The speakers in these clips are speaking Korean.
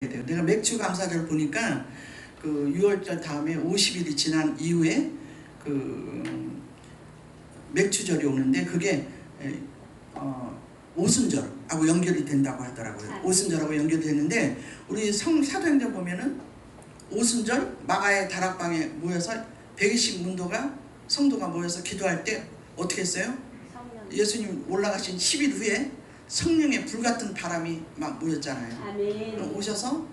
돼요. 내가 맥주 감사절 보니까 그 6월절 다음에 50일이 지난 이후에 그 맥주절이 오는데 그게 오순절하고 연결이 된다고 하더라고요. 오순절하고 연결이 되는데 우리 사도행전 보면은 오순절 마가의 다락방에 모여서 120 문도가 성도가 모여서 기도할 때 어떻게 했어요? 예수님 올라가신 10일 후에 성령의 불같은 바람이 막 모였잖아요. 아멘. 오셔서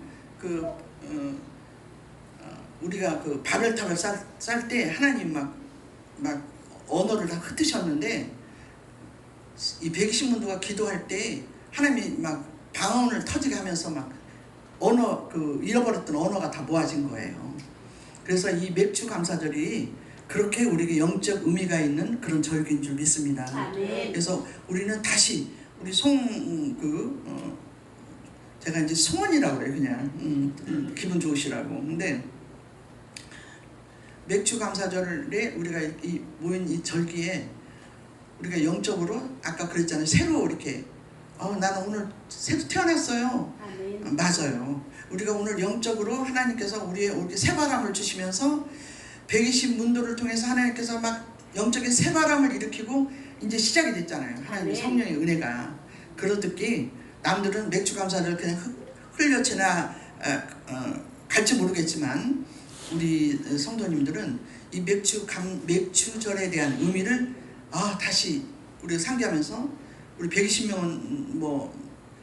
우리가 그 바벨탑을 쌀 때 하나님 막 언어를 다 흩으셨는데 이 120문도가 기도할 때 하나님이 막 방언을 터지게 하면서 막 잃어버렸던 언어가 다 모아진 거예요. 그래서 이 맥주 감사절이 그렇게 우리에게 영적 의미가 있는 그런 절기인 줄 믿습니다. 아멘. 그래서 우리는 다시 우리 제가 이제 송원이라고 그래요. 그냥 기분 좋으시라고. 근데 맥주 감사절에 우리가 모인 이 절기에 우리가 영적으로 아까 그랬잖아요. 새로 이렇게 나는 오늘 새로 태어났어요. 아멘. 맞아요. 우리가 오늘 영적으로 하나님께서 우리에게 새바람을 주시면서 120문도를 통해서 하나님께서 막 영적인 새바람을 일으키고 이제 시작이 됐잖아요. 하나님의 성령의 은혜가. 그러듯이 남들은 맥주 감사절 그냥 흘려치나 갈지 모르겠지만 우리 성도님들은 이 맥주절에 대한 의미를 다시 우리가 상기하면서 우리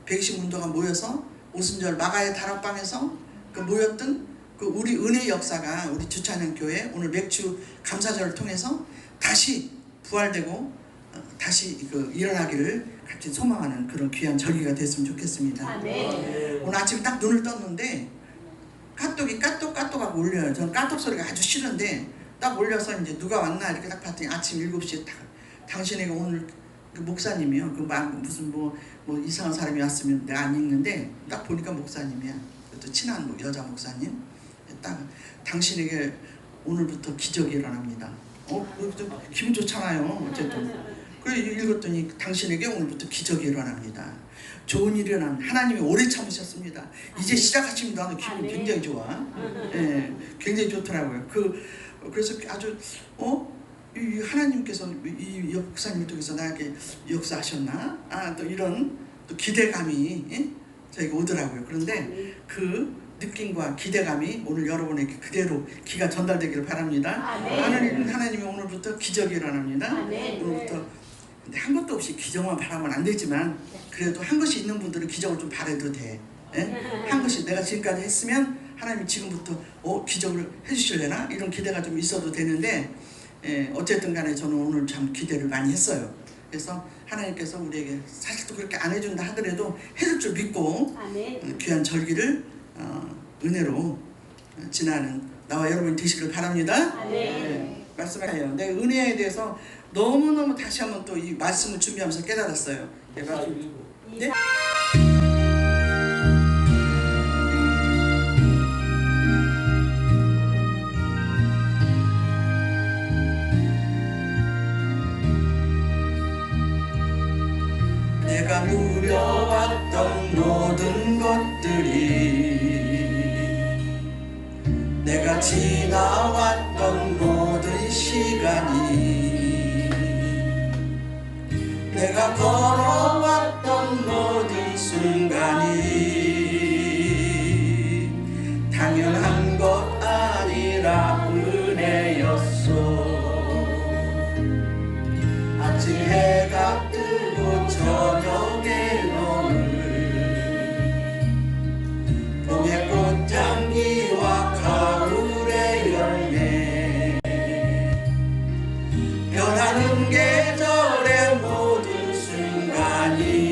120문도가 모여서 오순절 마가의 다락방에서 그 모였던 그 우리 은혜의 역사가 우리 주찬양교회 오늘 맥주 감사절을 통해서 다시 부활되고 다시 일어나기를 같이 소망하는 그런 귀한 절기가 됐으면 좋겠습니다. 아멘. 오늘 아침에 딱 눈을 떴는데 까똑이 까똑하고 울려요. 저는 까똑 소리가 아주 싫은데 딱 울려서 이제 누가 왔나 이렇게 딱 봤더니 아침 7시에 딱 당신에게 오늘 그 목사님이요. 무슨 뭐 이상한 사람이 왔으면 내가 안 읽는데 딱 보니까 목사님이야. 또 친한 여자 목사님. 딱 당신에게 오늘부터 기적이 일어납니다. 기분 좋잖아요. 어쨌든. 그래 읽었더니 당신에게 오늘부터 기적이 일어납니다. 좋은 일이 일어납니다. 하나님이 오래 참으셨습니다. 이제 시작하십니다. 하는 기분 굉장히 좋아. 예, 굉장히 좋더라고요. 그래서 아주 이 하나님께서 이 목사님을 통해서 나에게 역사하셨나? 또 이런 또 기대감이 저희가 오더라고요. 그런데 그 느낌과 기대감이 오늘 여러분에게 그대로 기가 전달되기를 바랍니다. 하나님이 오늘부터 기적이 일어납니다. 오늘부터 근데 한 것도 없이 기적만 바라면 안 되지만 그래도 한 것이 있는 분들은 기적을 좀 바라도 돼. 한 것이 내가 지금까지 했으면 하나님이 지금부터 기적을 해주실래나? 이런 기대가 좀 있어도 되는데 어쨌든 간에 저는 오늘 참 기대를 많이 했어요. 그래서 하나님께서 우리에게 사실 또 그렇게 안 해준다 하더라도 해줄 줄 믿고 귀한 절기를 은혜로 지나는 나와 여러분이 되시길 바랍니다. 말씀하세요. 내 은혜에 대해서 너무너무 다시 한번 또 이 말씀을 준비하면서 깨달았어요. 내가 네? 내가 누려왔던 모든 것들이 내가 지나왔던 모든 시간이 내가 걸어왔던 모든 순간이 당연한 것 아니라 은혜였소. 아침 해가 뜨고 저녁에 노을 봄의 꽃향기와 가을의 열매 변하는 계절의 모든 순간이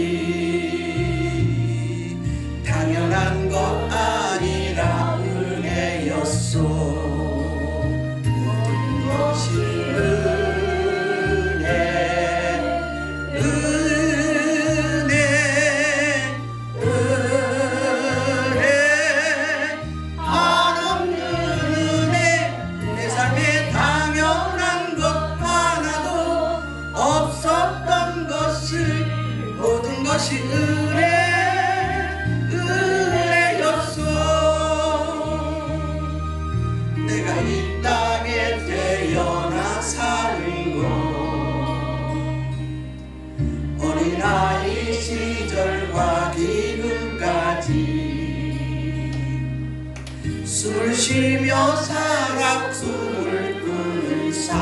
숨을 쉬며 살아 숨을 끄는 삶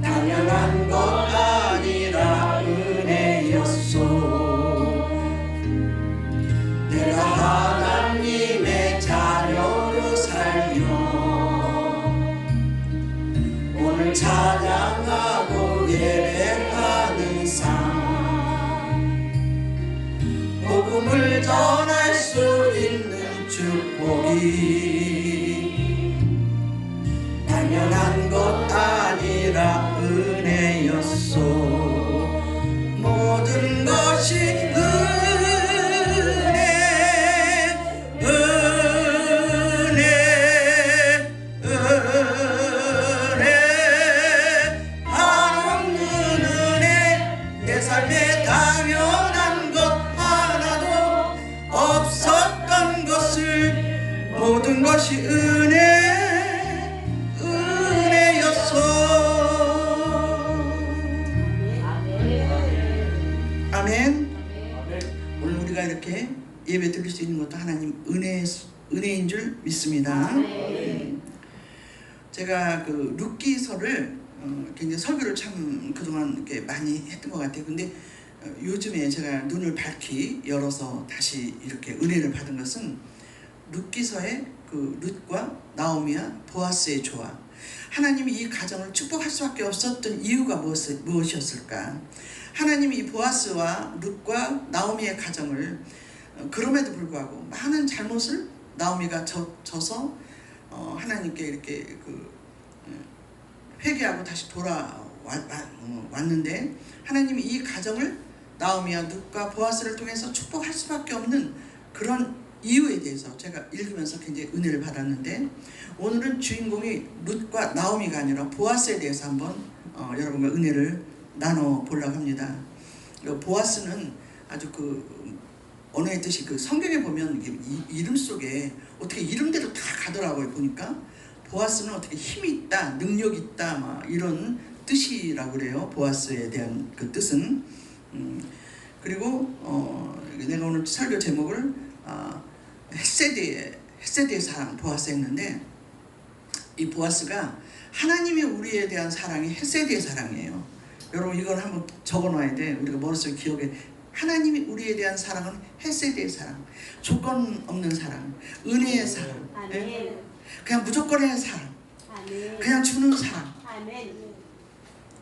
당연한 것 아니라 은혜였소. 내가 하나님의 자녀로 살며 오늘 찬양하고 예배하는 삶 복음을 전할 수 있는 축복이 당연한 것 아니라 은혜였소. 모든 것이 은혜 한없는 은혜 내 삶에 당연한 것 하나도 없었던 것을 모든 것이 은혜였소. 아멘. 오늘 우리가 이렇게 예배 드릴 수 있는 것도 하나님 은혜인 줄 믿습니다. 제가 그 룻기서를 굉장히 설교를 참 그동안 이렇게 많이 했던 것 같아요. 근데 요즘에 제가 눈을 밝히 열어서 다시 이렇게 은혜를 받은 것은 룻기서의 그 룻과 나오미와 보아스의 조화. 하나님이 이 가정을 축복할 수밖에 없었던 이유가 무엇이었을까? 하나님이 이 보아스와 룻과 나오미의 가정을 그럼에도 불구하고 많은 잘못을 나오미가 져서 하나님께 이렇게 회개하고 다시 돌아왔는데 하나님이 이 가정을 나오미와 룻과 보아스를 통해서 축복할 수밖에 없는 그런 이유에 대해서 제가 읽으면서 굉장히 은혜를 받았는데 오늘은 주인공이 룻과 나오미가 아니라 보아스에 대해서 한번 여러분과 은혜를 나눠보려고 합니다. 보아스는 아주 언어의 뜻이 성경에 보면 이름 속에 어떻게 이름대로 다 가더라고요. 보니까 보아스는 어떻게 힘이 있다, 능력이 있다, 막 이런 뜻이라고 그래요. 보아스에 대한 그 뜻은. 그리고 내가 오늘 설교 제목을 헷세대의 사랑 보아스 했는데 이 보아스가 하나님의 우리에 대한 사랑이 헷세대의 사랑이에요. 여러분 이건 한번 적어놔야 돼. 우리가 머릿속에 기억에. 하나님이 우리에 대한 사랑은 헷세대의 사랑, 조건 없는 사랑, 은혜의 사랑, 네? 그냥 무조건의 사랑, 그냥 주는 사랑.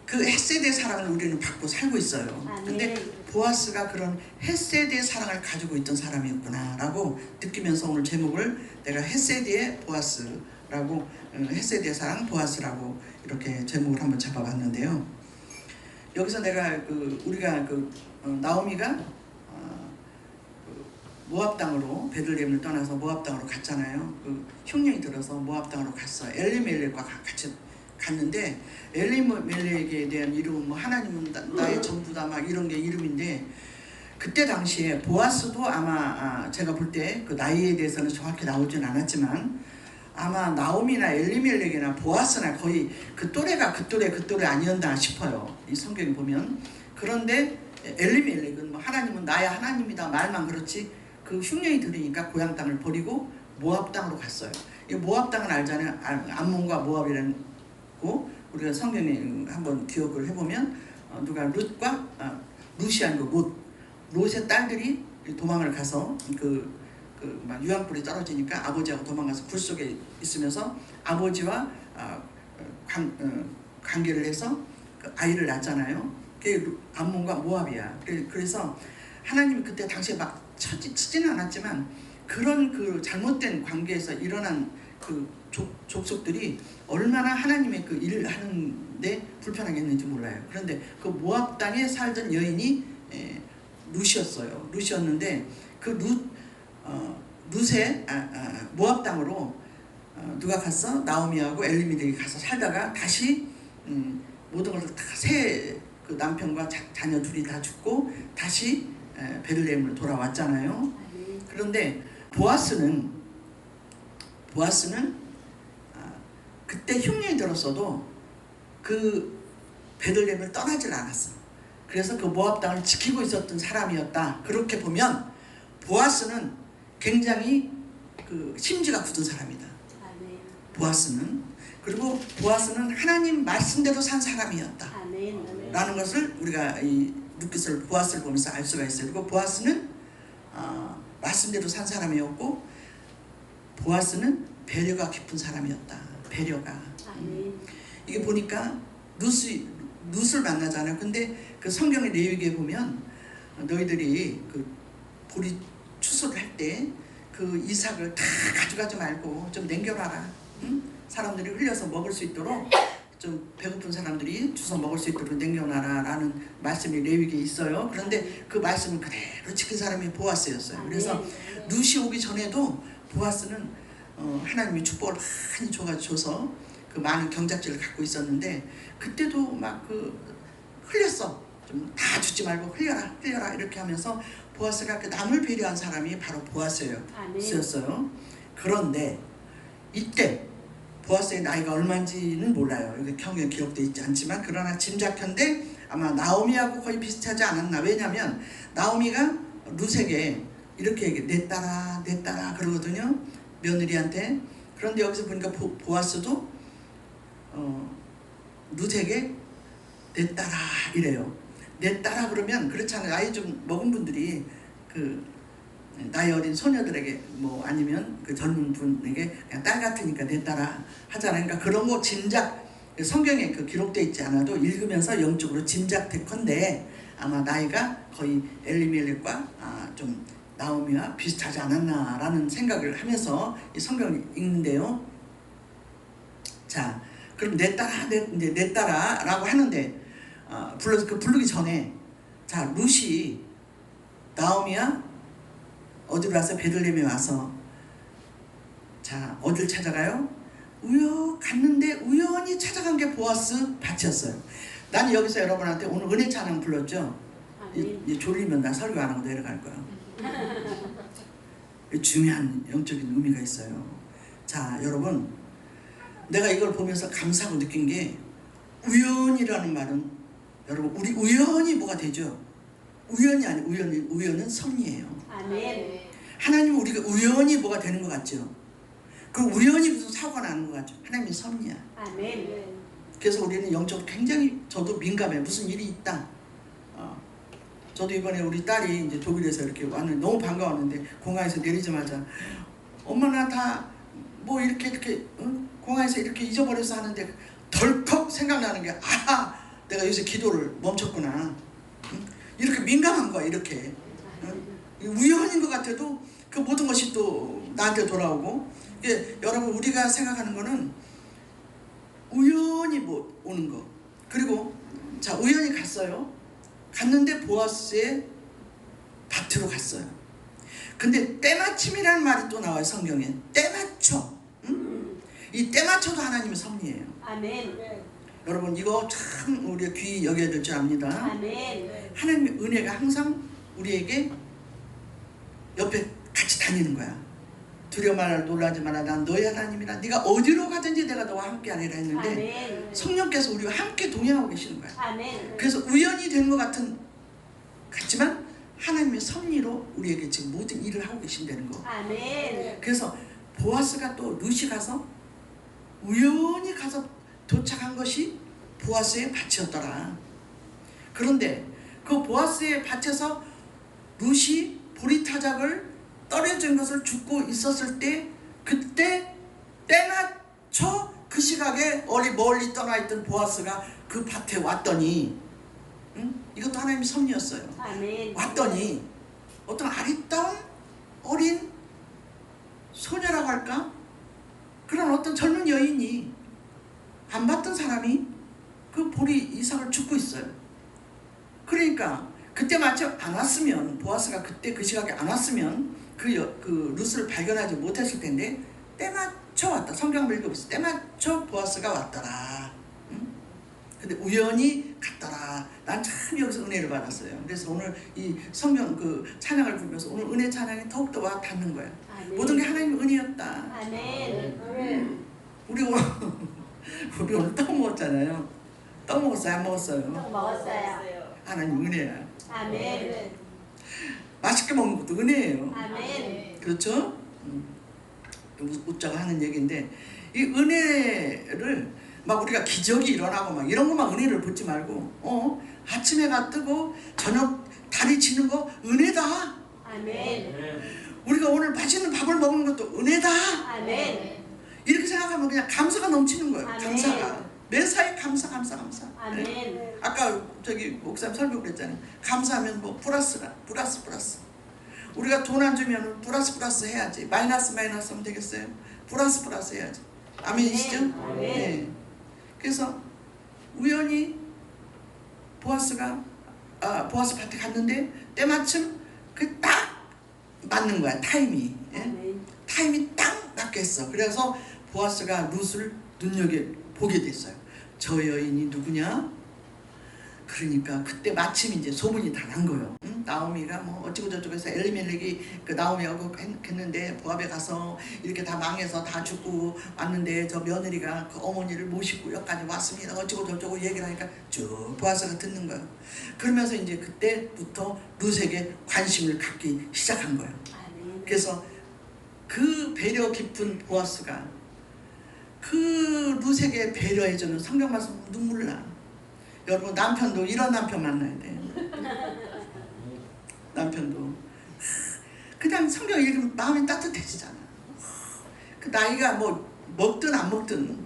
그 헷세대의 사랑을 우리는 받고 살고 있어요. 근데 보아스가 그런 헷세대의 사랑을 가지고 있던 사람이었구나 라고 느끼면서 오늘 제목을 내가 헷세대의 보아스라고, 헷세대의 사랑 보아스라고 이렇게 제목을 한번 잡아봤는데요. 여기서 내가 우리가 나오미가 모압 땅으로 베들레헴을 떠나서 모압 땅으로 갔잖아요. 흉령이 들어서 모압 땅으로 갔어요. 엘리멜렉과 같이 갔는데 엘리멜렉에 대한 이름은 하나님은 나의 전부다 막 이런 게 이름인데 그때 당시에 보아스도 아마 제가 볼 때 그 나이에 대해서는 정확히 나오진 않았지만 아마 나오미나 엘리멜렉이나 보아스나 거의 그 또래가 그 또래 아니었나 싶어요. 이 성경에 보면. 그런데 엘리멜렉은 하나님은 나의 하나님이다 말만 그렇지 그 흉령이 들으니까 고향 땅을 버리고 모압 땅으로 갔어요. 이 모압 땅은 알잖아요. 암몬과 모압이라는 거 우리가 성경에 한번 기억을 해보면 누가 룻이 아니고 롯의 딸들이 도망을 가서 막 유황불이 떨어지니까 아버지하고 도망가서 굴 속에 있으면서 아버지와 관계를 해서 아이를 낳잖아요. 그게 암몬과 모압이야. 그래서 하나님이 그때 당시에 막 치지는 않았지만 그런 잘못된 관계에서 일어난 족속들이 얼마나 하나님의 일을 하는데 불편하겠는지 몰라요. 그런데 그 모압 땅에 살던 여인이 룻이었어요. 룻이었는데 룻의 모압 땅으로 누가 갔어? 나오미하고 엘리멜렉이 가서 살다가 다시 모든 것을 다 그 남편과 자녀 둘이 다 죽고 다시 베들레헴으로 돌아왔잖아요. 그런데 보아스는 그때 흉년이 들었어도 그 베들레헴을 떠나질 않았어. 그래서 그 모압 땅을 지키고 있었던 사람이었다. 그렇게 보면 보아스는 굉장히 그 심지가 굳은 사람이다. 아멘. 보아스는. 그리고 보아스는 하나님 말씀대로 산 사람이었다. 아멘. 라는 것을 우리가 이 룻기서를 보아스를 보면서 알 수가 있어요. 그리고 보아스는 말씀대로 산 사람이었고 보아스는 배려가 깊은 사람이었다. 배려가. 이게 보니까 룻을 만나잖아요. 근데 그 성경의 레위기에 보면 너희들이 그 보리 추수를 할 때 그 이삭을 다 가져가지 말고 좀 남겨놔라. 응? 사람들이 흘려서 먹을 수 있도록 좀 배고픈 사람들이 주워 먹을 수 있도록 남겨놔라 라는 말씀이 레위기에 있어요. 그런데 그 말씀을 그대로 지킨 사람이 보아스였어요. 그래서 룻이 오기 전에도 보아스는 하나님이 축복을 많이 줘서 그 많은 경작지를 갖고 있었는데 그때도 막 그 흘렸어. 좀 다 주지 말고 흘려라 이렇게 하면서 보아스가 그 남을 배려한 사람이 바로 보아스였어요. 그런데 이때 보아스의 나이가 얼마인지는 몰라요. 이게 경에 기록되어 있지 않지만 그러나 짐작컨대 아마 나오미하고 거의 비슷하지 않았나. 왜냐하면 나오미가 룻에게 이렇게 내 딸아 그러거든요. 며느리한테. 그런데 여기서 보니까 보아스도 룻에게 내 딸아 이래요. 내 딸아 그러면 그렇잖아요. 나이 좀 먹은 분들이 그 나이 어린 소녀들에게 뭐 아니면 그 젊은 분에게 그냥 딸 같으니까 내 딸아 하잖아요. 그러니까 그런 거 짐작 성경에 그 기록되어 있지 않아도 읽으면서 영적으로 짐작됐건데 아마 나이가 거의 엘리멜렉과 좀 나오미와 비슷하지 않았나라는 생각을 하면서 이 성경을 읽는데요. 자, 그럼 내 딸아라고 하는데 부르기 전에 자 룻이 나오미야 어디로 와서 베들레헴에 와서 자 어딜 찾아가요? 갔는데 우연히 찾아간 게 보아스 밭이었어요. 나는 여기서 여러분한테 오늘 은혜 찬양 불렀죠. 졸리면 나 설교 안 하고 내려갈 거야. 중요한 영적인 의미가 있어요. 자 여러분, 내가 이걸 보면서 감사하고 느낀 게 우연이라는 말은 여러분 우리 우연히 뭐가 되죠? 우연이 아니고 우연은 섭리예요. 아멘. 하나님은 우리가 우연히 뭐가 되는 것 같죠? 그 우연히 무슨 사고가 나는 것 같죠? 하나님의 섭리야. 아멘. 그래서 우리는 영적으로 굉장히 저도 민감해. 무슨 일이 있다. 저도 이번에 우리 딸이 이제 독일에서 이렇게 왔는데 너무 반가웠는데 공항에서 내리자마자 엄마 나 다 뭐 이렇게 공항에서 이렇게 잊어버려서 하는데 덜컥 생각나는 게 내가 요새 기도를 멈췄구나. 이렇게 민감한 거야. 이렇게 우연인 것 같아도 그 모든 것이 또 나한테 돌아오고. 여러분 우리가 생각하는 거는 우연히 뭐 오는 거. 그리고 자 우연히 갔는데 보아스의 밭으로 갔어요. 근데 때마침이라는 말이 또 나와요. 성경에 때맞춰. 이 때맞춰도 하나님의 섭리예요. 아멘. 여러분 이거 참 우리가 귀히 여겨야 될 줄 압니다. 아멘. 하나님의 은혜가 항상 우리에게 옆에 같이 다니는 거야. 두려워 말라 놀라지 마라 난 너의 하나님이라. 네가 어디로 가든지 내가 너와 함께 하리라 했는데 아멘. 성령께서 우리와 함께 동행하고 계시는 거야. 아멘. 그래서 우연히 되는 것 같지만 하나님의 섭리로 우리에게 지금 모든 일을 하고 계신다는 거. 아멘. 그래서 보아스가 또 룻이 가서 우연히 가서 도착한 것이 보아스의 밭이었더라. 그런데 그 보아스의 밭에서 룻이 보리타작을 떨어진 것을 줍고 있었을 때 그때 때맞춰 그 시각에 멀리 떠나 있던 보아스가 그 밭에 왔더니 이것도 하나님의 섭리였어요. 아멘. 왔더니 어떤 아리따운 어린 소녀라고 할까? 그런 어떤 젊은 여인이 안 봤던 사람이 그 보리 이삭을 줍고 있어요. 그러니까 그때 마침 안 왔으면 보아스가 그때 그 시각에 안 왔으면 그 룻을 발견하지 못했을 텐데 때맞춰 왔다. 성경을 읽어보세요. 때맞춰 보아스가 왔더라. 근데 우연히 갔더라. 난 참 여기서 은혜를 받았어요. 그래서 오늘 이 성경 그 찬양을 부르면서 오늘 은혜 찬양이 더욱더 와 닿는 거야. 아멘. 모든 게 하나님의 은혜였다. 아멘. 우리 오늘 떡 먹었잖아요. 떡 먹었어요? 안 먹었어요? 떡 먹었어요. 하나님 은혜야. 아멘. 맛있게 먹는 것도 은혜예요. 아멘. 그렇죠? 웃자고 하는 얘기인데 이 은혜를 막 우리가 기적이 일어나고 막 이런 것만 은혜를 붙지 말고 아침 해가 뜨고 저녁 달이 지는 거 은혜다. 아멘. 우리가 오늘 맛있는 밥을 먹는 것도 은혜다. 아멘. 이렇게 생각하면 그냥 감사가 넘치는 거예요. 아멘. 감사가 매사에 감사. 아멘. 네. 아까 저기 목사님 설명 그랬잖아요. 감사하면 뭐 플러스. 우리가 돈 안 주면 플러스 해야지. 마이너스 하면 되겠어요? 플러스 해야지. 아멘이시죠? 아멘. 네. 그래서 우연히 보아스 밭에 갔는데 때마침 그 딱 맞는 거야. 타임이. 예? 아멘. 타임이 딱 맞겠어. 그래서 보아스가 룻을 눈여겨보게 됐어요. 저 여인이 누구냐? 그러니까 그때 마침 이제 소문이 다 난 거예요. 나오미가 뭐 어쩌고 저쩌고 해서 엘리멜렉이 그 나오미하고 했는데 모압에 가서 이렇게 다 망해서 다 죽고 왔는데 저 며느리가 그 어머니를 모시고 여기까지 왔습니다. 어쩌고 저쩌고 얘기를 하니까 쭉 보아스가 듣는 거예요. 그러면서 이제 그때부터 룻에게 관심을 갖기 시작한 거예요. 아멘. 그래서 그 배려 깊은 보아스가 그 룻에게 배려해주는 성경 말씀 눈물 나. 여러분 남편도 이런 남편 만나야 돼. 남편도 그냥 성경 읽으면 마음이 따뜻해지잖아. 그 나이가 뭐 먹든 안 먹든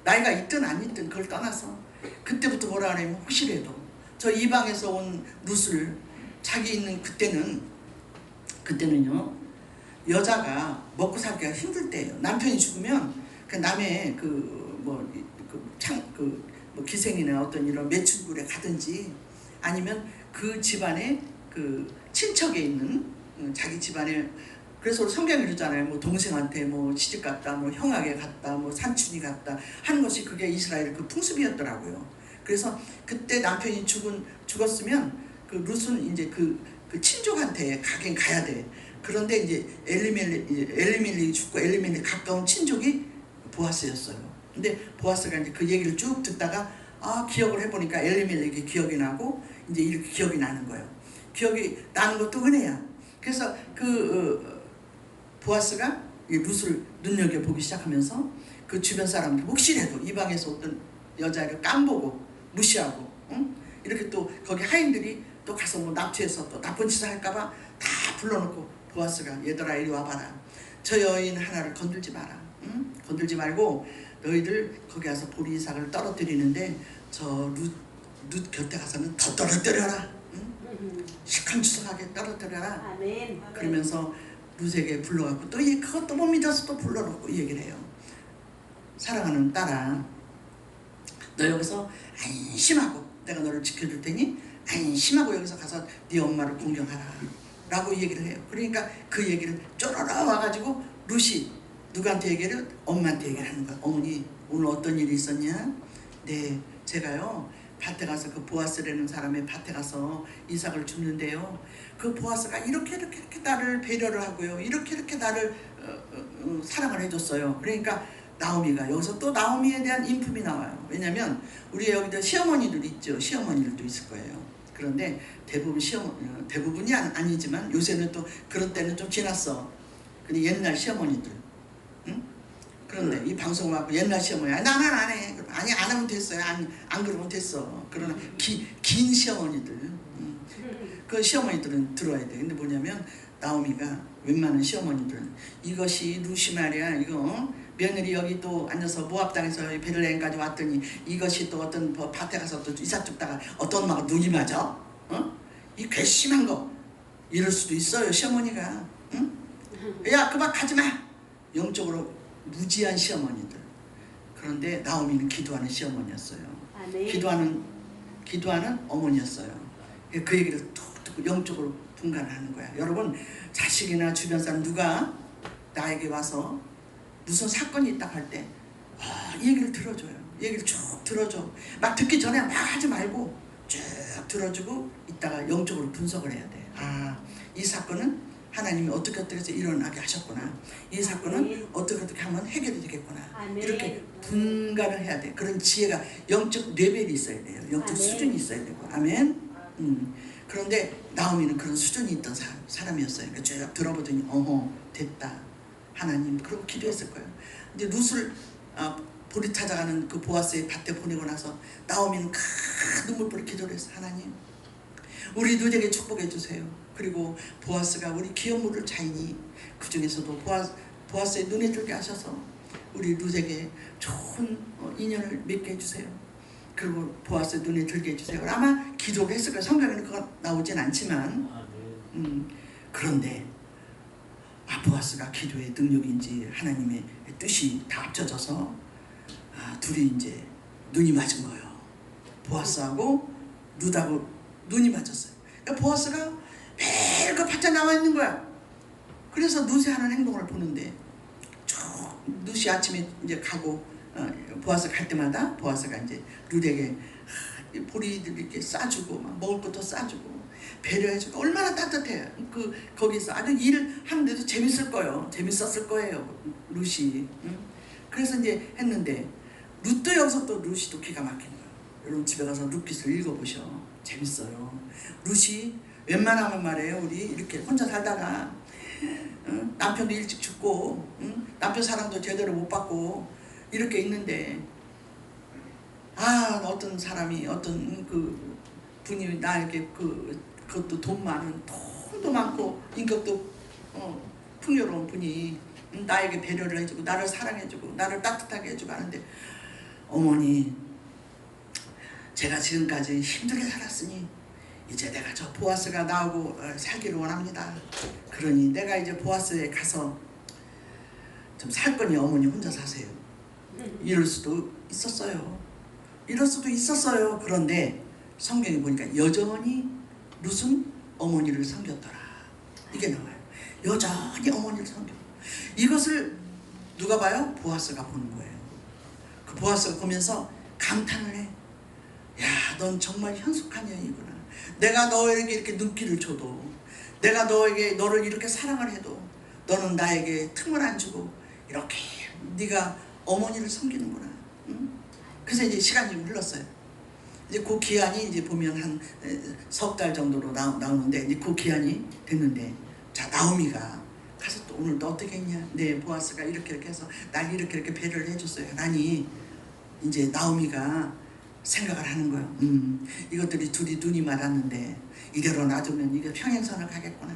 나이가 있든 안 있든 그걸 떠나서 그때부터 뭐라 하냐면 혹시라도 저 이방에서 온 룻을 자기 있는 그때는요 여자가 먹고 살기가 힘들 때예요. 남편이 죽으면 그 남의 기생이나 어떤 이런 매춘굴에 가든지 아니면 그 집안에 그 친척에 있는 자기 집안에 그래서 성경이 그러잖아요. 뭐 동생한테 뭐 시집 갔다, 뭐 형에게 갔다, 뭐 삼촌이 갔다 하는 것이 그게 이스라엘 그 풍습이었더라고요. 그래서 그때 남편이 죽었으면 그 룻은 이제 그 친족한테 가긴 가야 돼. 그런데 이제 엘리멜렉이 죽고 엘리멜렉 가까운 친족이 보아스였어요. 근데 보아스가 이제 그 얘기를 쭉 듣다가 기억을 해보니까 엘리멜렉이 기억이 나고 이제 이렇게 기억이 나는 거예요. 기억이 나는 것도 은혜야. 그래서 보아스가 이 룻을 눈여겨보기 시작하면서 그 주변 사람들 혹시라도 이방에서 어떤 여자를 깜보고 무시하고 이렇게 또 거기 하인들이 또 가서 뭐 납치해서 또 나쁜 짓을 할까봐 다 불러놓고 보아스가 얘들아 이리 와봐라. 저 여인 하나를 건들지 마라. 건들지 말고 너희들 거기 가서 보리 이삭을 떨어뜨리는데 저 룻 곁에 가서는 더 떨어뜨려라. 시큰추석하게 떨어뜨려라. 아멘. 그러면서 룻에게 불러갖고 또 그것도 못 믿어서 또 불러놓고 이 얘기를 해요. 사랑하는 딸아, 너 여기서 안심하고 내가 너를 지켜줄 테니 안심하고 여기서 가서 네 엄마를 공경하라 라고 얘기를 해요. 그러니까 그 얘기를 쪼르르 와가지고 룻이 누구한테 얘기를? 엄마한테 얘기를 하는 거야. 어머니 오늘 어떤 일이 있었냐? 네 제가요 밭에 가서 그 보아스라는 사람의 밭에 가서 이삭을 줍는데요 그 보아스가 이렇게 나를 배려를 하고요 이렇게 나를 사랑을 해줬어요. 그러니까 나오미가 여기서 또 나오미에 대한 인품이 나와요. 왜냐면 우리 여기도 시어머니들 있죠. 시어머니들도 있을 거예요. 그런데 대부분이 아니지만 요새는 또 그런 때는 좀 지났어. 근데 옛날 시어머니들 그런데 이 방송을 하고 옛날 시어머니 나는 안 해. 아니 안 하면 됐어요. 안 그러면 됐어. 그러나 긴 시어머니들 그 시어머니들은 들어야 돼. 근데 뭐냐면 나오미가 웬만한 시어머니들은 이것이 룻이 말이야 이거 며느리 여기 또 앉아서 모압 땅에서 베들레헴까지 왔더니 이것이 또 어떤 밭에 가서 또 이삭 줍다가 어떤 엄마가 눈이 맞아? 이 괘씸한 거 이럴 수도 있어요 시어머니가. 야 그만 가지마. 영적으로 무지한 시어머니들. 그런데 나오미는 기도하는 시어머니였어요. 아멘. 기도하는 어머니였어요. 그 얘기를 툭 듣고 영적으로 분간하는 거야. 여러분 자식이나 주변 사람 누가 나에게 와서 무슨 사건이 있다 할 때 이 얘기를 들어줘요. 얘기를 쭉 들어줘. 막 듣기 전에 막 하지 말고 쭉 들어주고 있다가 영적으로 분석을 해야 돼. 이 사건은 하나님이 어떻게 해서 일어나게 하셨구나. 이 사건은 어떻게 하면 해결이 되겠구나. 아멘. 이렇게 분간을 해야 돼. 그런 지혜가 영적 레벨이 있어야 돼요. 영적 아멘. 수준이 있어야 되고. 아멘. 그런데 나오미는 그런 수준이 있던 사람이었어요. 그러니까 쭉 들어보더니 됐다. 하나님. 그러고 기도했을 거예요. 이제 룻을 보리 찾아가는 그 보아스의 밭에 보내고 나서 나오미는 큰 눈물로 기도를 했어. 하나님, 우리 누에게 축복해 주세요. 그리고 보아스가 우리 기업물을 차이니 그 중에서도 보아스의 눈에 들게 하셔서 우리 룻에게 좋은 인연을 맺게 해주세요. 그리고 보아스의 눈에 들게 해주세요. 아마 기도를 했을 거예요. 성경에는 그거 나오진 않지만 그런데 보아스가 기도의 능력인지 하나님의 뜻이 다 합쳐져서 둘이 이제 눈이 맞은 거예요. 보아스하고 룻하고 눈이 맞았어요. 그러니까 보아스가 매일 그 밭에 나와 있는 거야. 그래서 룻이 하는 행동을 보는데 룻이 아침에 이제 가고 보아스 갈 때마다 보아스가 이제 룻에게 보리들 이렇게 싸주고 막 먹을 것도 싸주고 배려해주고 얼마나 따뜻해. 거기서 아주 일하는데도 재밌었을 거예요 룻이. 그래서 이제 했는데 룻도 여기서 또 룻이 또 기가 막힌 거예요. 여러분 집에 가서 룻깃을 읽어보셔. 재밌어요. 룻이 웬만하면 말이에요, 우리 이렇게 혼자 살다가 남편도 일찍 죽고 남편 사랑도 제대로 못 받고 이렇게 있는데 어떤 사람이 어떤 그 분이 나에게 그것도 돈 많은 돈도 많고 인격도 풍요로운 분이 나에게 배려를 해주고 나를 사랑해주고 나를 따뜻하게 해주고 하는데 어머니, 제가 지금까지 힘들게 살았으니 이제 내가 저 보아스가 나하고 살기를 원합니다. 그러니 내가 이제 보아스에 가서 좀 살 거니 어머니 혼자 사세요. 이럴 수도 있었어요. 그런데 성경에 보니까 여전히 룻은 어머니를 섬겼더라. 이게 나와요. 여전히 어머니를 섬겨. 이것을 누가 봐요? 보아스가 보는 거예요. 그 보아스가 보면서 감탄을 해. 야, 넌 정말 현숙한 여인이구나. 내가 너에게 이렇게 눈길을 줘도, 내가 너를 이렇게 사랑을 해도 너는 나에게 틈을 안 주고 이렇게 네가 어머니를 섬기는구나. 응? 그래서 이제 시간이 흘렀어요. 이제 그 기한이 이제 보면 한 석 달 정도로 나오는데 이제 그 기한이 됐는데, 자, 나오미가 가서 또 오늘 너 어떻게 했냐? 네, 보아스가 이렇게 해서 날 이렇게 배려를 해줬어요. 라니 이제 나오미가 생각을 하는 거예요. 이것들이 둘이 눈이 맞았는데 이대로 놔두면 이게 평행선을 가겠구나.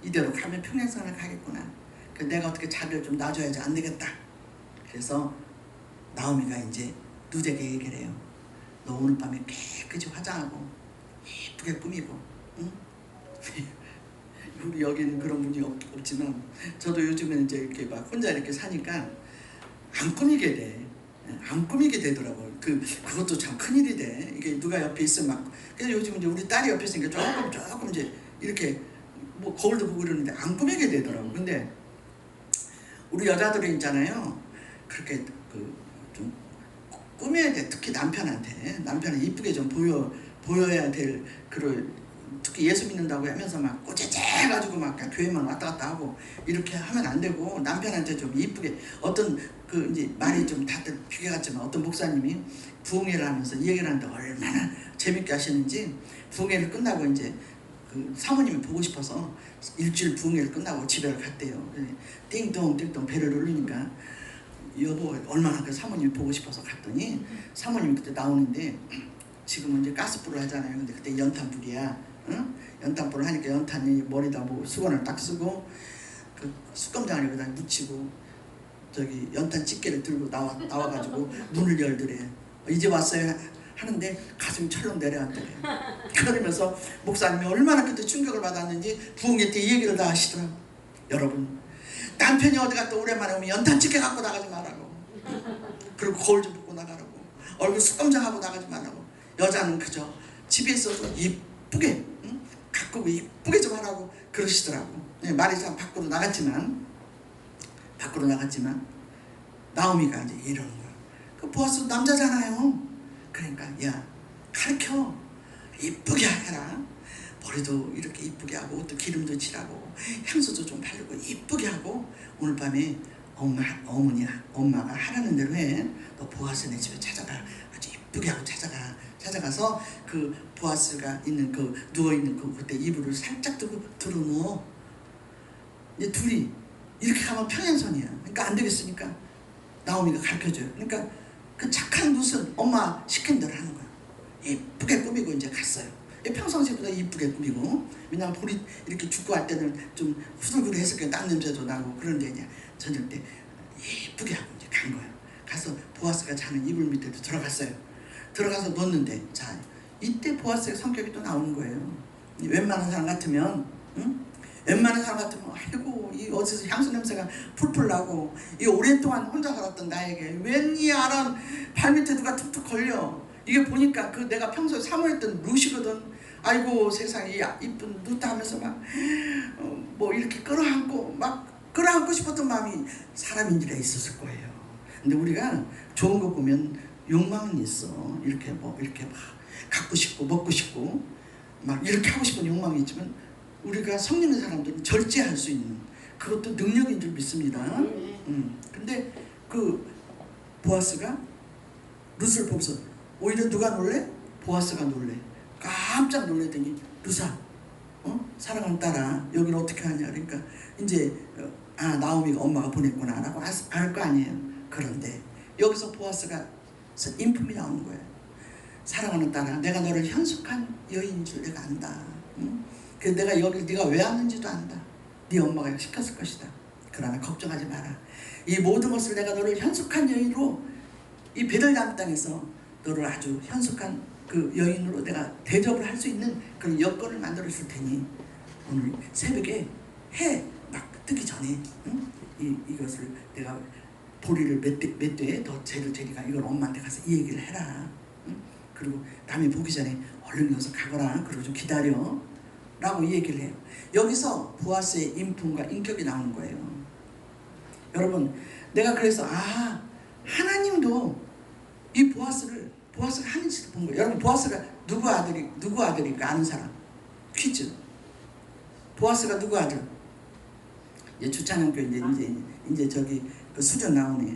이대로 가면 평행선을 가겠구나. 내가 어떻게 자리를 좀 놔줘야지 안 되겠다. 그래서 나오미가 이제 룻에게 얘기를 해요. 너 오늘 밤에 깨끗이 화장하고 예쁘게 꾸미고, 응? 우리 여기는 그런 분이 없지만 저도 요즘에 이제 이렇게 막 혼자 이렇게 사니까 안 꾸미게 돼. 안 꾸미게 되더라고요. 그것도 참 큰일이 돼. 이게 누가 옆에 있으면 막. 그래서 요즘 이제 우리 딸이 옆에 있으니까 조금 이제 이렇게 뭐 거울도 보고 그러는데 안 꾸미게 되더라고. 근데 우리 여자들은 있잖아요. 그렇게 좀 꾸며야 돼. 특히 남편은 이쁘게 좀 보여야 될 특히 예수 믿는다고 하면서 막 꼬재재가지고 막 교회만 왔다 갔다 하고 이렇게 하면 안 되고, 남편한테 좀 이쁘게 어떤 이제 말이 좀 다들 비교 같지만 어떤 목사님이 부흥회를 하면서 이 얘기를 하는데 얼마나 재밌게 하시는지, 부흥회를 끝나고 이제 사모님이 보고 싶어서 일주일 부흥회를 끝나고 집에 갔대요. 띵동 배를 누르니까 여보 얼마나 그 사모님이 보고 싶어서 갔더니 사모님이 그때 나오는데 지금은 이제 가스불을 하잖아요. 근데 그때 연탄불이야. 응? 연탄불을 하니까 연탄이 머리다 뭐 수건을 딱 쓰고 그 숯검장을 여기다 묻히고 저기 연탄 집게를 들고 나와가지고 문을 열더래. 이제 왔어요 하는데 가슴이 철렁 내려앉더래. 그러면서 목사님이 얼마나 그때 충격을 받았는지 부흥회 때 이 얘기를 다 하시더라고. 여러분, 남편이 어디 갔다 오랜만에 오면 연탄 집게 갖고 나가지 말라고. 그리고 거울 좀 보고 나가라고. 얼굴 숯검장하고 나가지 말라고. 여자는 그저 집에 있어서 이쁘게 가꾸고 이쁘게 좀 하라고 그러시더라고. 네, 말이 참 밖으로 나갔지만 나오미가 이제 이러는 거야. 그 보아스 남자잖아요. 그러니까 야, 가르쳐. 이쁘게 해라. 머리도 이렇게 이쁘게 하고 옷도 기름도 칠하고 향수도 좀 바르고 이쁘게 하고 오늘 밤에 엄마가 하라는 대로 해. 너 보아스 내 집에 찾아가. 아주 이쁘게 하고 찾아가서 그 보아스가 있는 누워있는 그때 이불을 살짝 들어 누워. 이제 둘이 이렇게 가면 평행선이야. 그러니까 안 되겠으니까 나오미가 가르쳐줘요. 그러니까 그 착한 룻은 엄마 시킨 대로 하는 거야. 이쁘게 꾸미고 이제 갔어요. 평상시보다 이쁘게 꾸미고, 왜냐면 볼이 이렇게 죽고 할 때는 좀 후들후들했을 거예요. 땀 냄새도 나고. 그런데 이제 저녁 때 이쁘게 하고 이제 간 거예요. 가서 보아스가 자는 이불 밑에도 들어갔어요. 들어가서 놓는데, 자, 이때 보아스의 성격이 또 나오는 거예요. 웬만한 사람 같으면, 응? 웬만한 사람 같으면, 아이고, 이 어디서 향수 냄새가 풀풀 나고, 이 오랫동안 혼자 살았던 나에게 웬 이 아람 발밑에 누가 툭툭 걸려. 이게 보니까 그 내가 평소에 사모했던 룻이거든. 아이고 세상에 이쁜 룻 하면서 막 뭐 이렇게 끌어안고 싶었던 마음이 사람인지라 있었을 거예요. 근데 우리가 좋은 거 보면 욕망은 있어. 이렇게 이렇게 막 갖고 싶고 먹고 싶고 막 이렇게 하고 싶은 욕망이 있지만, 우리가 성령 있는 사람들은 절제할 수 있는 그것도 능력인 줄 믿습니다. 근데 그 보아스가 룻을 보면서 오히려 누가 놀래? 보아스가 놀래. 깜짝 놀래더니, 룻아, 사랑하는 딸아, 여기는 어떻게 하냐. 그러니까 이제 나오미가 엄마가 보냈구나 라고 알 거 아니에요. 그런데 여기서 보아스가 인품이 나오는 거예요. 사랑하는 딸아, 내가 너를 현숙한 여인인 줄 내가 안다. 그래서 내가 여기 네가 왜 왔는지도 안다. 네 엄마가 시켰을 것이다. 그러나 걱정하지 마라. 이 모든 것을 내가 너를 현숙한 여인으로, 이 베들레헴 땅에서 너를 아주 현숙한 그 여인으로 내가 대접을 할 수 있는 그런 여건을 만들어 줄 테니, 오늘 새벽에 해 막 뜨기 전에 이것을 내가 보리를 몇 대에 더 재를 테니까 이걸 엄마한테 가서 이 얘기를 해라. 그리고 남이 보기 전에 얼른 여기서 가거라. 그리고 좀 기다려 라고 이 얘기를 해요. 여기서 보아스의 인품과 인격이 나오는 거예요. 여러분, 내가 그래서 하나님도 이 보아스가 하는지도 본 거예요. 여러분, 보아스가 누구 아들일까 아는 사람? 퀴즈. 보아스가 누구 아들? 이제 주찬영교 이제 저기 그 수련 나오네.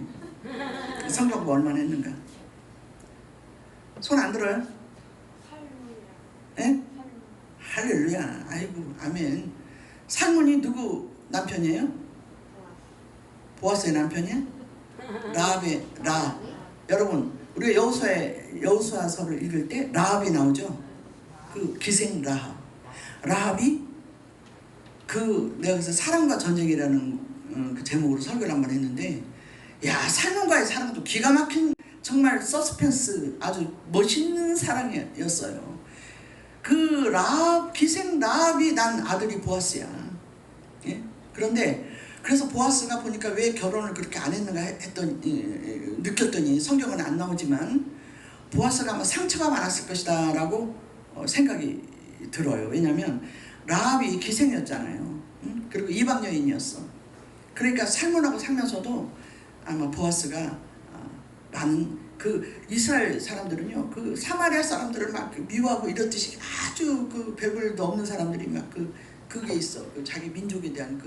성경 공부 얼마나 했는가? 손 안 들어요? 예? 할렐루야. 아이고, 아멘. 살몬이 누구 남편이에요? 보아스의 남편이야? 라합. 여러분, 우리가 여호수아서를 읽을 때 라합이 나오죠. 그 기생 라합. 라합이 내가 그래서 사랑과 전쟁이라는 그 제목으로 설교를 한번 했는데, 야, 살몬과의 사랑도 기가 막힌 정말 서스펜스, 아주 멋있는 사랑이었어요. 그 기생 라합이 난 아들이 보아스야. 예? 그런데 그래서 보아스가 보니까 왜 결혼을 그렇게 안 했는가 느꼈더니, 성경은 안 나오지만 보아스가 아마 상처가 많았을 것이다 라고 생각이 들어요. 왜냐하면 라합이 기생이었잖아요. 그리고 이방 여인이었어. 그러니까 살몬하고 살면서도 아마 보아스가 많은 그 이스라엘 사람들은요, 그 사마리아 사람들을 막 미워하고 이렇듯이 아주 그 별볼도 없는 사람들이 막 그게 있어. 그 자기 민족에 대한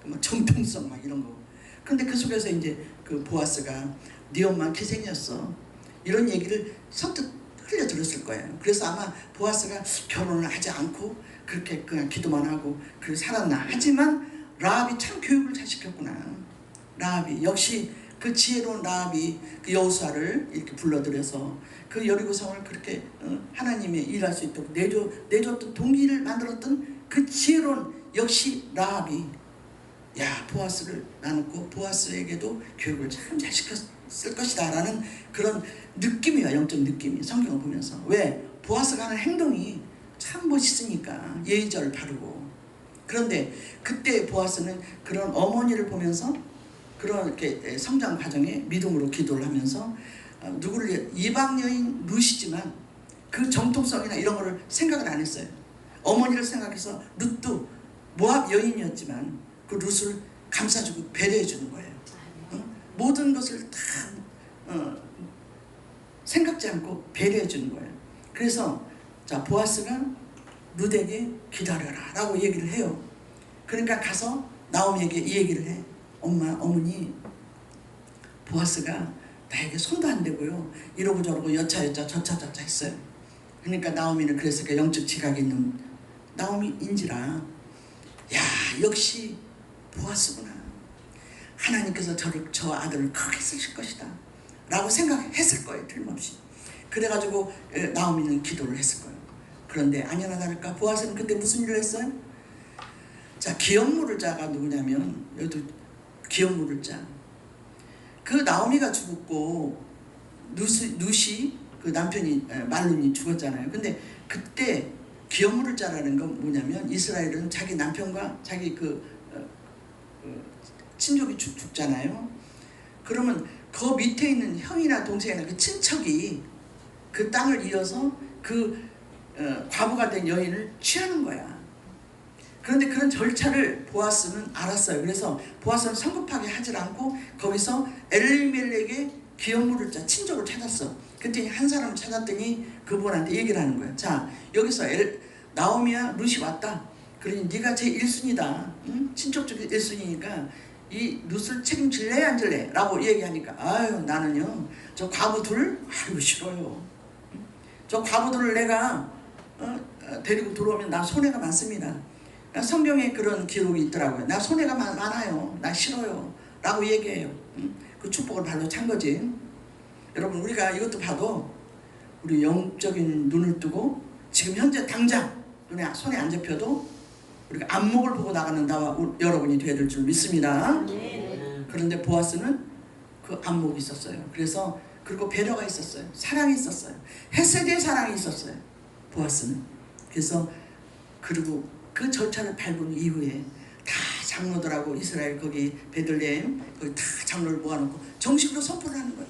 뭐 정통성 막 이런 거. 그런데 그 속에서 이제 그 보아스가 네 엄마 기생이었어. 이런 얘기를 선뜻 흘려 들었을 거예요. 그래서 아마 보아스가 결혼을 하지 않고 그렇게 그냥 기도만 하고 그렇게 살았나. 하지만 라합이 참 교육을 잘 시켰구나. 라합이 역시 그 지혜로운 라합이 그 여호수아를 이렇게 불러들여서 그 여리고성을 그렇게 하나님의 일할 수 있도록 내줬던 동기를 만들었던 그 지혜로운 역시 라합이 보아스를 나눴고 보아스에게도 교육을 참 잘 시켰을 것이다 라는 그런 느낌이야. 영적 느낌이 성경을 보면서. 왜? 보아스가 하는 행동이 참 멋있으니까. 예의절 바르고. 그런데 그때 보아스는 그런 어머니를 보면서 그런 이렇게 성장 과정에 믿음으로 기도를 하면서 누구를 이방 여인 룻이지만 그 정통성이나 이런 거를 생각을 안 했어요. 어머니를 생각해서 룻도 모압 여인이었지만 그 룻을 감싸주고 배려해 주는 거예요. 모든 것을 다 생각지 않고 배려해 주는 거예요. 그래서 보아스가 룻에게 기다려라 라고 얘기를 해요. 그러니까 가서 나오미에게 이 얘기를 해. 어머니, 보아스가 나에게 손도 안 대고요, 이러고 저러고 여차여차 저차저차 했어요. 그러니까 나오미는 그랬으니까 영적 지각이 있는 나오미인지라, 야, 역시 보아스구나. 하나님께서 저 아들을 크게 쓰실 것이다 라고 생각했을 거예요. 틀림없이. 그래가지고 나오미는 기도를 했을 거예요. 그런데 아니나 다를까 보아스는 그때 무슨 일을 했어요? 자, 기업 물을 자가 누구냐면 여기도 기업 물을 자. 그 나오미가 죽었고 누시 그 남편이 말론이 죽었잖아요. 근데 그때 기업 물을 자라는 건 뭐냐면 이스라엘은 자기 남편과 자기 친족이 죽잖아요. 그러면 그 밑에 있는 형이나 동생이나 그 친척이 그 땅을 이어서 과부가 된 여인을 취하는 거야. 그런데 그런 절차를 보아스는 알았어요. 그래서 보아스는 성급하게 하질 않고 거기서 엘리멜렉의 기업 물을 자 친족을 찾았어. 그랬더니 한 사람을 찾았더니 그분한테 얘기를 하는 거야. 자, 여기서 나오미야 룻이 왔다. 그러니 네가 제 1순위다. 응? 친척 중에 1순위니까 이 룻을 책임질래 안 질래? 라고 얘기하니까 아유 나는요 저 과부들 아이고 싫어요. 저 과부들을 내가 데리고 들어오면 나 손해가 많습니다. 성경에 그런 기록이 있더라고요. 나 손해가 많아요. 나 싫어요. 라고 얘기해요. 그 축복을 발로 찬 거지. 여러분 우리가 이것도 봐도 우리 영적인 눈을 뜨고 지금 현재 당장 손에 안 잡혀도 우리가 안목을 보고 나가는 나와 여러분이 되어야 될 줄 믿습니다. 그런데 보아스는 그 안목이 있었어요. 그리고 배려가 있었어요. 사랑이 있었어요. 헤세드의 사랑이 있었어요. 보아스는. 그리고 그 절차를 밟은 이후에 다 장로들하고 이스라엘 거기 베들레헴 거기 다 장로를 모아놓고 정식으로 선포를 하는 거예요.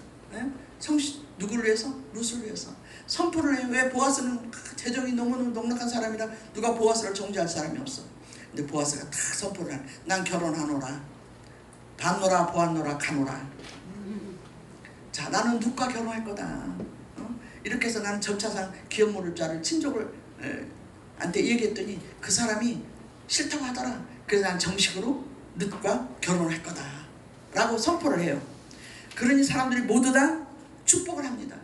누구를 위해서? 룻을 위해서 선포를 해요. 왜? 보아스는 재정이 너무너무 넉넉한 사람이라 누가 보아스를 정죄할 사람이 없어. 근데 보아스가 다 선포를 하는. 난 결혼하노라. 받노라 보았노라 가노라. 자, 나는 룻과 결혼할 거다. 이렇게 해서 나는 절차상 기업 물을 자를 친족을 한테 얘기했더니 그 사람이 싫다고 하더라. 그래서 난 정식으로 룻과 결혼할 거다 라고 선포를 해요. 그러니 사람들이 모두 다 축복을 합니다.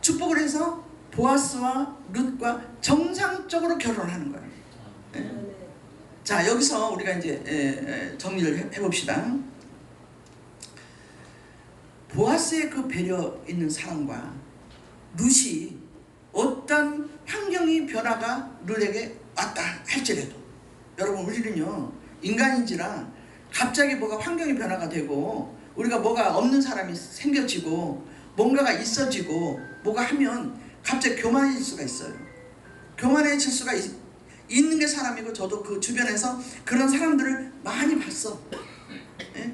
축복을 해서 보아스와 룻과 정상적으로 결혼하는 거예요. 자, 여기서 우리가 이제 정리를 해봅시다. 보아스의 그 배려 있는 사랑과 룻이 어떤 환경이 변화가 룻에게 왔다 할지라도 여러분 우리는요 인간인지라 갑자기 뭐가 환경이 변화가 되고 우리가 뭐가 없는 사람이 생겨지고 뭔가가 있어지고 뭐가 하면 갑자기 교만해질 수가 있어요. 교만해질 수가 있는 게 사람이고 저도 그 주변에서 그런 사람들을 많이 봤어.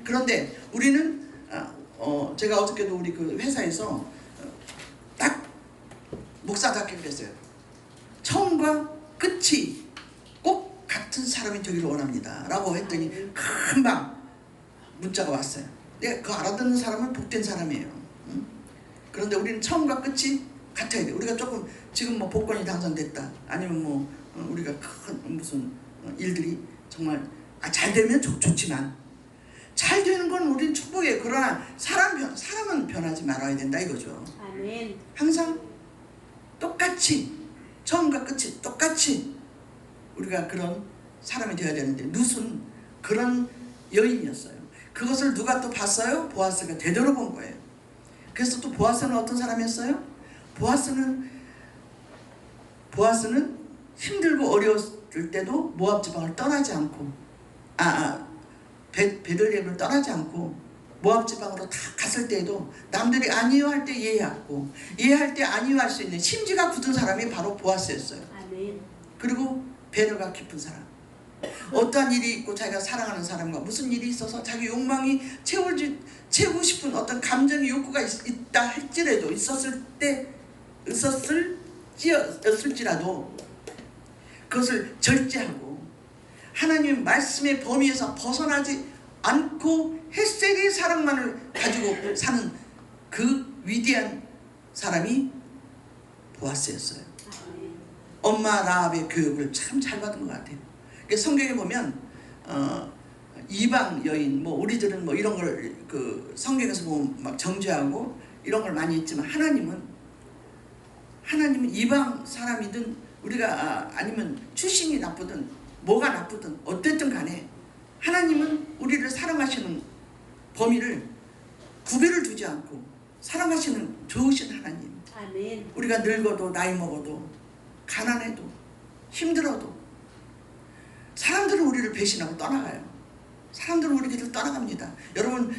그런데 우리는 제가 어저께도 우리 그 회사에서 딱 목사답게 그랬어요. 처음과 끝이 꼭 같은 사람이 되기를 원합니다 라고 했더니 금방 문자가 왔어요. 그거 알아듣는 사람은 복된 사람이에요. 그런데 우리는 처음과 끝이 같아야 돼. 우리가 조금 지금 뭐 복권이 당선됐다 아니면 뭐 우리가 큰 무슨 일들이 정말 잘 되면 좋지만 잘 되는 건 우린 축복이에요. 그러나 사람은 변하지 말아야 된다 이거죠. 아멘. 항상 똑같이 처음과 끝이 똑같이 우리가 그런 사람이 되어야 되는데 룻은 그런 여인이었어요. 그것을 누가 또 봤어요? 보아스가 되돌아본 거예요. 그래서 또 보아스는 어떤 사람이었어요? 보아스는 힘들고 어려웠을 때도 모압 지방을 떠나지 않고 베들레헴을 떠나지 않고 모압 지방으로 다 갔을 때에도 남들이 아니요할 때 이해하고 이해할 때 아니요할 수 있는 심지가 굳은 사람이 바로 보아스였어요. 아멘. 그리고 배려가 깊은 사람. 어떠한 일이 있고 자기가 사랑하는 사람과 무슨 일이 있어서 자기 욕망이 채우고 싶은 어떤 감정의 욕구가 있다 할지라도 있었을지라도 그것을 절제하고 하나님 말씀의 범위에서 벗어나지 않고 헷세리 사랑만을 가지고 사는 그 위대한 사람이 보아스였어요. 엄마 라합의 교육을 참 잘 받은 것 같아요. 성경에 보면 이방 여인 뭐 우리들은 뭐 이런 걸 그 성경에서 보면 막 정죄하고 이런 걸 많이 했지만 하나님은 이방 사람이든 우리가 아니면 출신이 나쁘든 뭐가 나쁘든 어쨌든 간에 하나님은 우리를 사랑하시는 늙어도 나이 먹어도 가난해도 힘들어도 사람들은 우리를 배신하고 떠나가요. 사람들은 우리 길을 떠나갑니다. 여러분,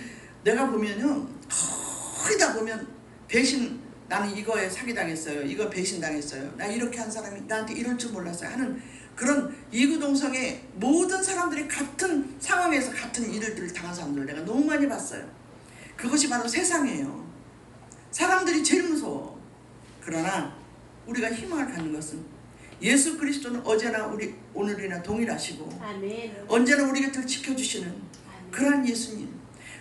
내가 보면요, 거의 다 보면 배신, 나는 이거에 사기당했어요, 이거 배신당했어요, 나 이렇게 한 사람이 나한테 이럴 줄 몰랐어요 하는 그런 이구동성의 모든 사람들이 같은 상황에서 같은 일들을 당한 사람들을 내가 너무 많이 봤어요. 그것이 바로 세상이에요. 사람들이 제일 무서워. 그러나 우리가 희망을 갖는 것은 예수 그리스도는 어제나 우리 오늘이나 동일하시고 아멘. 언제나 우리 곁을 지켜주시는 그러한 예수님,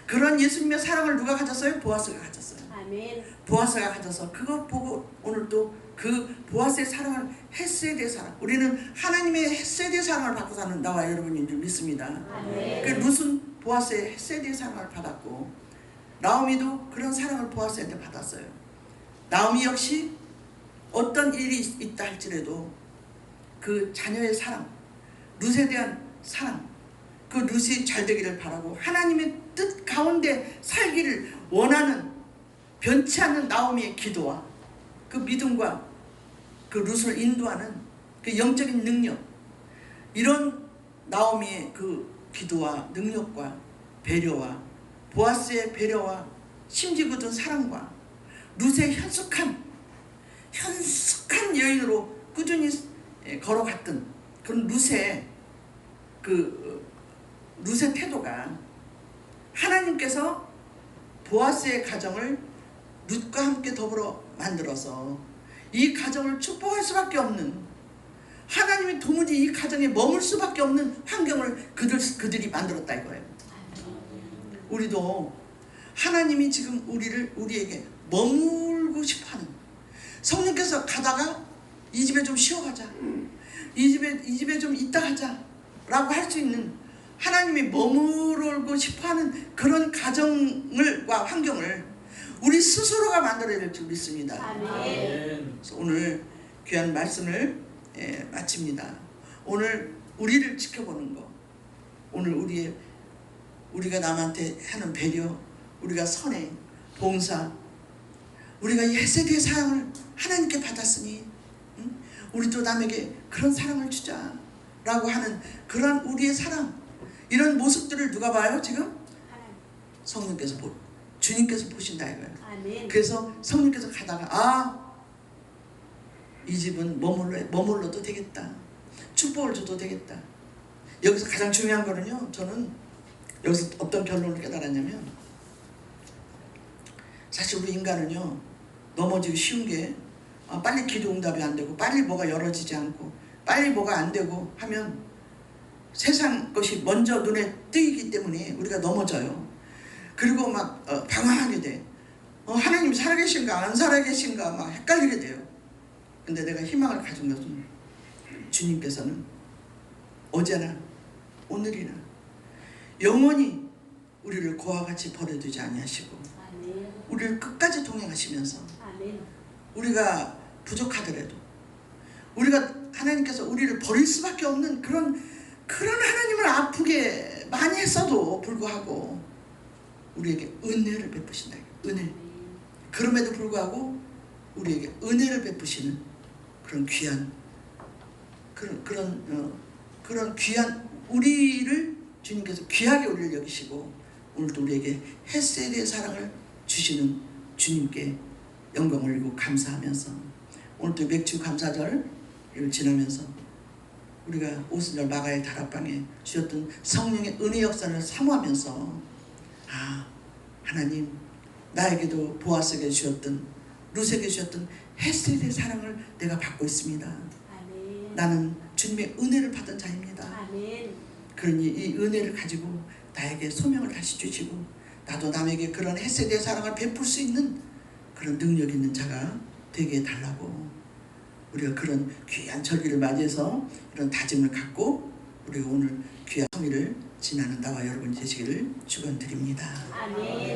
그런 예수님의 사랑을 누가 가졌어요? 보아스가 가졌어요. 아멘. 보아스가 가져서 그거 보고 오늘 또 그 보아스의 사랑을, 헤세드의 사랑, 우리는 하나님의 헤세드의 사랑을 받고 사는 나와 여러분인 줄 믿습니다. 아멘. 그 룻은 보아스의 헤세드의 사랑을 받았고 나오미도 그런 사랑을 보아스한테 받았어요. 나오미 역시 어떤 일이 있다 할지라도 그 자녀의 사랑, 룻에 대한 사랑, 그 룻이 잘 되기를 바라고 하나님의 뜻 가운데 살기를 원하는 변치 않는 나오미의 기도와 그 믿음과 그 룻을 인도하는 그 영적인 능력, 이런 나오미의 그 기도와 능력과 배려와 보아스의 배려와 심지 굳은 사랑과 룻의 현숙한 여인으로 꾸준히 걸어갔던 그런 룻의 룻의 태도가 하나님께서 보아스의 가정을 룻과 함께 더불어 만들어서 이 가정을 축복할 수밖에 없는, 하나님이 도무지 이 가정에 머물 수밖에 없는 환경을 그들이 만들었다 이거예요. 우리도 하나님이 지금 우리에게 머물고 싶어하는, 성령께서 가다가 이 집에 좀 쉬어가자, 이 집에 좀 있다 가자 라고 할 수 있는, 하나님이 머무르고 싶어하는 그런 가정과 환경을 우리 스스로가 만들어야 될 줄 믿습니다. 아멘. 그래서 오늘 귀한 말씀을 마칩니다. 오늘 우리를 지켜보는 거, 오늘 우리가 남한테 하는 배려, 우리가 선행, 봉사, 우리가 이 헤세드의 사랑을 하나님께 받았으니 우리도 남에게 그런 사랑을 주자 라고 하는 그런 우리의 사랑, 이런 모습들을 누가 봐요? 지금? 성령께서 주님께서 보신다 이거예요. 아멘. 그래서 성령께서 가다가 이 집은 머물러도 되겠다, 축복을 줘도 되겠다. 여기서 가장 중요한 거는요, 저는 여기서 어떤 결론을 깨달았냐면, 사실 우리 인간은요 넘어지기 쉬운 게 빨리 기도 응답이 안 되고 빨리 뭐가 열어지지 않고 빨리 뭐가 안 되고 하면 세상 것이 먼저 눈에 띄기 때문에 우리가 넘어져요. 그리고 막 방황하게 돼. 하나님 살아계신가 안 살아계신가 막 헷갈리게 돼요. 근데 내가 희망을 가진 것은 주님께서는 어제나 오늘이나 영원히 우리를 고와 같이 버려두지 아니하시고 아멘. 우리를 끝까지 동행하시면서 아멘. 우리가 부족하더라도, 우리가 하나님께서 우리를 버릴 수밖에 없는 그런 하나님을 아프게 많이 했어도 불구하고 우리에게 은혜를 베푸신다. 은혜. 그럼에도 불구하고 우리에게 은혜를 베푸시는 그런 귀한 그런 귀한 우리를 주님께서 귀하게 우리를 여기시고 오늘도 우리에게 헤세드의 사랑을 주시는 주님께 영광을 올리고 감사하면서, 오늘도 맥주 감사절을 지나면서 우리가 오순절 마가의 다락방에 주셨던 성령의 은혜 역사를 사모하면서, 하나님 나에게도 보아스에게 주셨던, 룻에게 주셨던 헤세드의 사랑을 내가 받고 있습니다. 아멘. 나는 주님의 은혜를 받은 자입니다. 아멘. 그러니 이 은혜를 가지고 나에게 소명을 다시 주시고 나도 남에게 그런 헤세드의 사랑을 베풀 수 있는 그런 능력 있는 자가 되게 해달라고, 우리가 그런 귀한 절기를 맞이해서 이런 다짐을 갖고 우리가 오늘 귀한 성일을 지나는 나와 여러분이 되시기를 축원드립니다. 아멘.